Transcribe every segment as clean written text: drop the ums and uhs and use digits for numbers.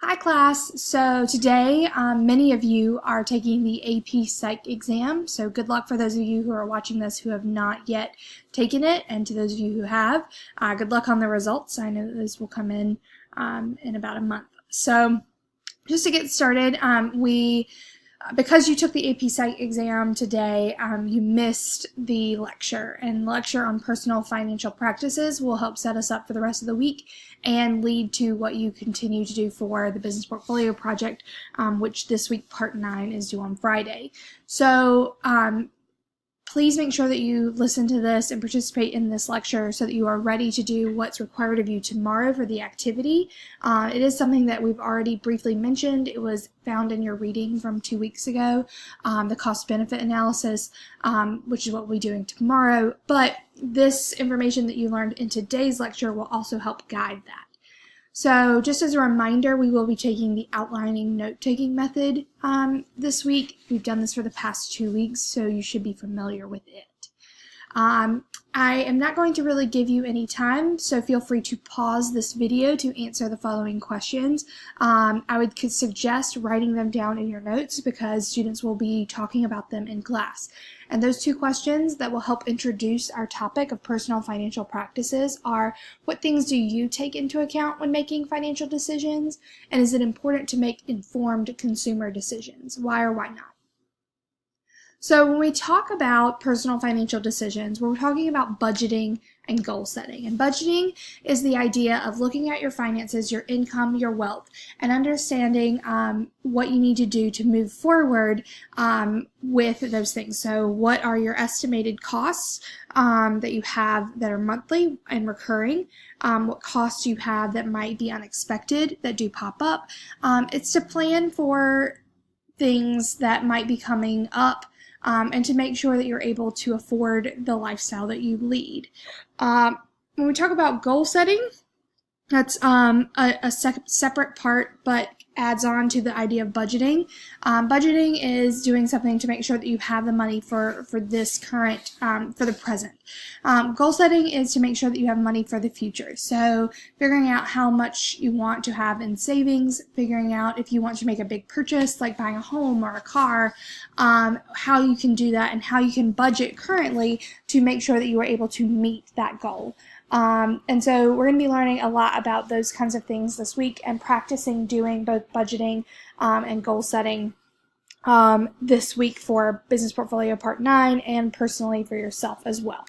Hi class, so today many of you are taking the AP Psych exam, so good luck for those of you who are watching this who have not yet taken it, and to those of you who have, good luck on the results. I know that those will come in about a month. So just to get started, because you took the AP Psych exam today, you missed the lecture, and the lecture on personal financial practices will help set us up for the rest of the week and lead to what you continue to do for the business portfolio project, which this week part 9 is due on Friday. So please make sure that you listen to this and participate in this lecture so that you are ready to do what's required of you tomorrow for the activity. It is something that we've already briefly mentioned. It was found in your reading from 2 weeks ago, the cost-benefit analysis, which is what we'll be doing tomorrow. But this information that you learned in today's lecture will also help guide that. So just as a reminder, we will be taking the outlining note-taking method this week. We've done this for the past 2 weeks, so you should be familiar with it. I am not going to really give you any time, so feel free to pause this video to answer the following questions. I would suggest writing them down in your notes because students will be talking about them in class. And those 2 questions that will help introduce our topic of personal financial practices are: what things do you take into account when making financial decisions? And is it important to make informed consumer decisions? Why or why not? So when we talk about personal financial decisions, we're talking about budgeting and goal setting. And budgeting is the idea of looking at your finances, your income, your wealth, and understanding what you need to do to move forward with those things. So what are your estimated costs that you have that are monthly and recurring? What costs you have that might be unexpected, that do pop up? It's to plan for things that might be coming up, and to make sure that you're able to afford the lifestyle that you lead. When we talk about goal setting, that's a separate part, but adds on to the idea of budgeting. Budgeting is doing something to make sure that you have the money for this current, for the present. Goal setting is to make sure that you have money for the future. So figuring out how much you want to have in savings, figuring out if you want to make a big purchase like buying a home or a car, how you can do that and how you can budget currently to make sure that you are able to meet that goal. And so we're going to be learning a lot about those kinds of things this week and practicing doing both budgeting and goal setting this week for Business Portfolio Part 9 and personally for yourself as well.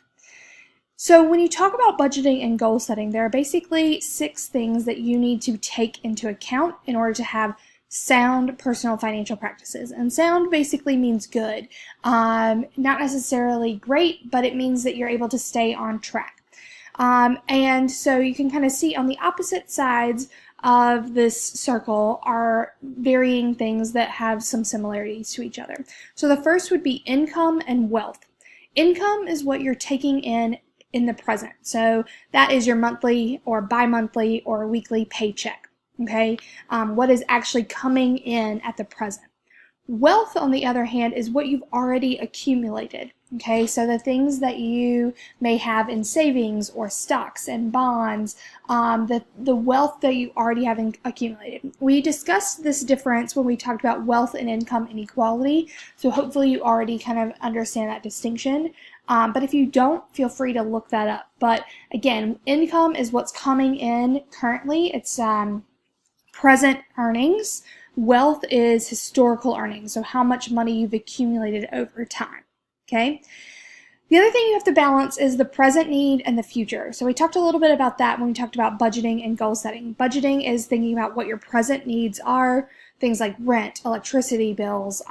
So when you talk about budgeting and goal setting, there are basically 6 things that you need to take into account in order to have sound personal financial practices. And sound basically means good, not necessarily great, but it means that you're able to stay on track. And so you can kind of see on the opposite sides of this circle are varying things that have some similarities to each other. So the first would be income and wealth. Income is what you're taking in the present. So that is your monthly or bi-monthly or weekly paycheck. Okay, what is actually coming in at the present. Wealth, on the other hand, is what you've already accumulated. Okay, so the things that you may have in savings or stocks and bonds, the wealth that you already have accumulated. We discussed this difference when we talked about wealth and income inequality, so hopefully you already kind of understand that distinction. But if you don't, feel free to look that up. But again, income is what's coming in currently. It's present earnings. Wealth is historical earnings, so how much money you've accumulated over time. Okay. The other thing you have to balance is the present need and the future. So we talked a little bit about that when we talked about budgeting and goal setting. Budgeting is thinking about what your present needs are, things like rent, electricity bills,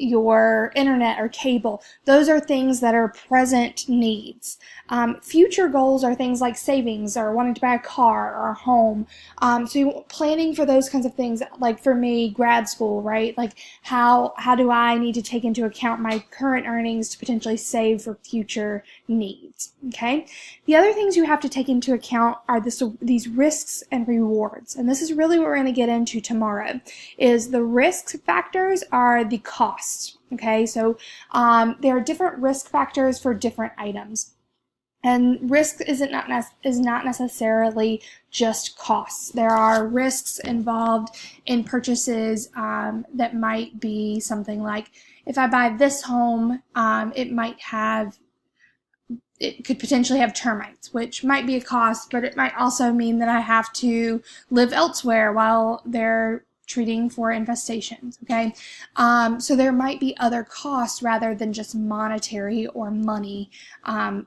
your internet or cable. Those are things that are present needs. Future goals are things like savings or wanting to buy a car or a home. So you're planning for those kinds of things, like for me, grad school, right? Like how do I need to take into account my current earnings to potentially save for future needs, okay? The other things you have to take into account are these risks and rewards. And this is really what we're going to get into tomorrow, is the risk factors are the costs. Okay, so there are different risk factors for different items. And risk is not necessarily just costs. There are risks involved in purchases that might be something like, if I buy this home, it could potentially have termites, which might be a cost, but it might also mean that I have to live elsewhere while they're treating for infestations, okay? So there might be other costs rather than just monetary or money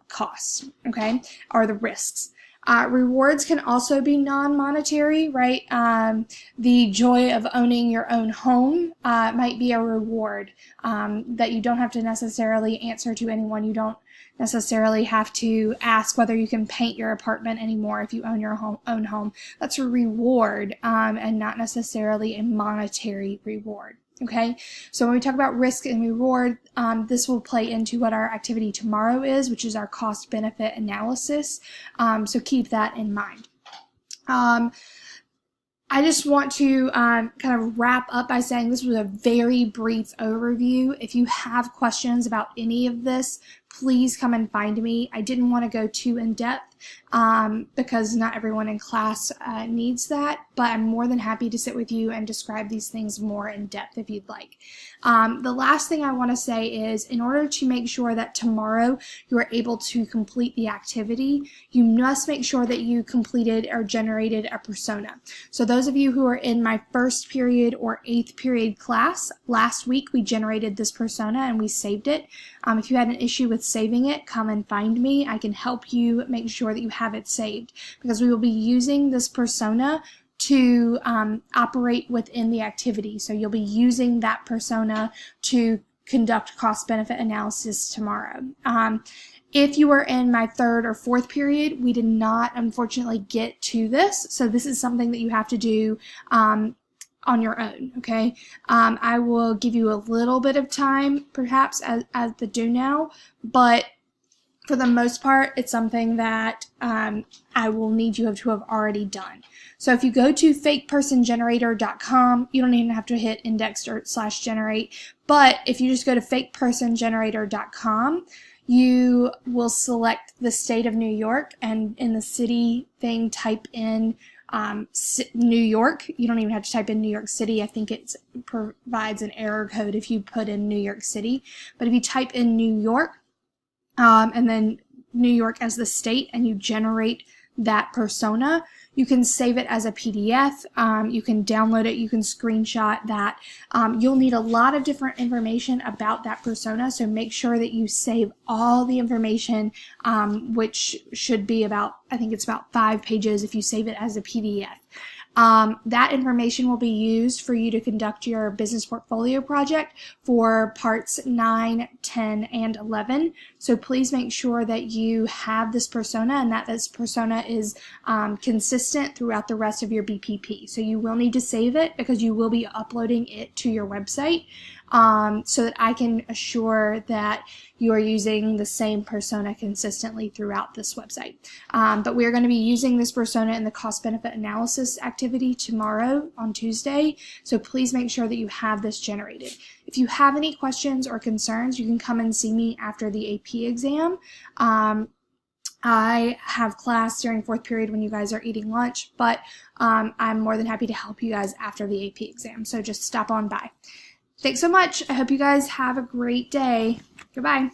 costs, okay, or the risks. Rewards can also be non-monetary, right? The joy of owning your own home might be a reward that you don't have to necessarily answer to anyone. You don't necessarily have to ask whether you can paint your apartment anymore if you own your own home. That's a reward and not necessarily a monetary reward. Okay, so when we talk about risk and reward, this will play into what our activity tomorrow is, which is our cost-benefit analysis. So keep that in mind. I just want to kind of wrap up by saying this was a very brief overview. If you have questions about any of this, please come and find me. I didn't want to go too in-depth because not everyone in class needs that, but I'm more than happy to sit with you and describe these things more in depth if you'd like. The last thing I want to say is, in order to make sure that tomorrow you are able to complete the activity, you must make sure that you completed or generated a persona. So those of you who are in my first period or 8th period class, last week we generated this persona and we saved it. If you had an issue with saving it, come and find me. I can help you make sure that you have it saved, because we will be using this persona to operate within the activity. So you'll be using that persona to conduct cost-benefit analysis tomorrow. If you were in my 3rd or 4th period, we did not unfortunately get to this, so this is something that you have to do on your own, okay? I will give you a little bit of time, perhaps, as the do now, but for the most part, it's something that I will need you to have already done. So if you go to fakepersongenerator.com, you don't even have to hit index or /generate, but if you just go to fakepersongenerator.com, you will select the state of New York, and in the city thing, type in New York. You don't even have to type in New York City. I think it provides an error code if you put in New York City. But if you type in New York, and then New York as the state, and you generate that persona, you can save it as a PDF, you can download it, you can screenshot that. You'll need a lot of different information about that persona, so make sure that you save all the information, which should be about, I think it's about 5 pages if you save it as a PDF. That information will be used for you to conduct your business portfolio project for parts 9, 10, and 11. So please make sure that you have this persona and that this persona is consistent throughout the rest of your BPP. So you will need to save it because you will be uploading it to your website, so that I can assure that you are using the same persona consistently throughout this website. But we are going to be using this persona in the cost-benefit analysis activity tomorrow on Tuesday, so please make sure that you have this generated. If you have any questions or concerns, you can come and see me after the AP exam. I have class during 4th period when you guys are eating lunch, but I'm more than happy to help you guys after the AP exam, so just stop on by. Thanks so much. I hope you guys have a great day. Goodbye.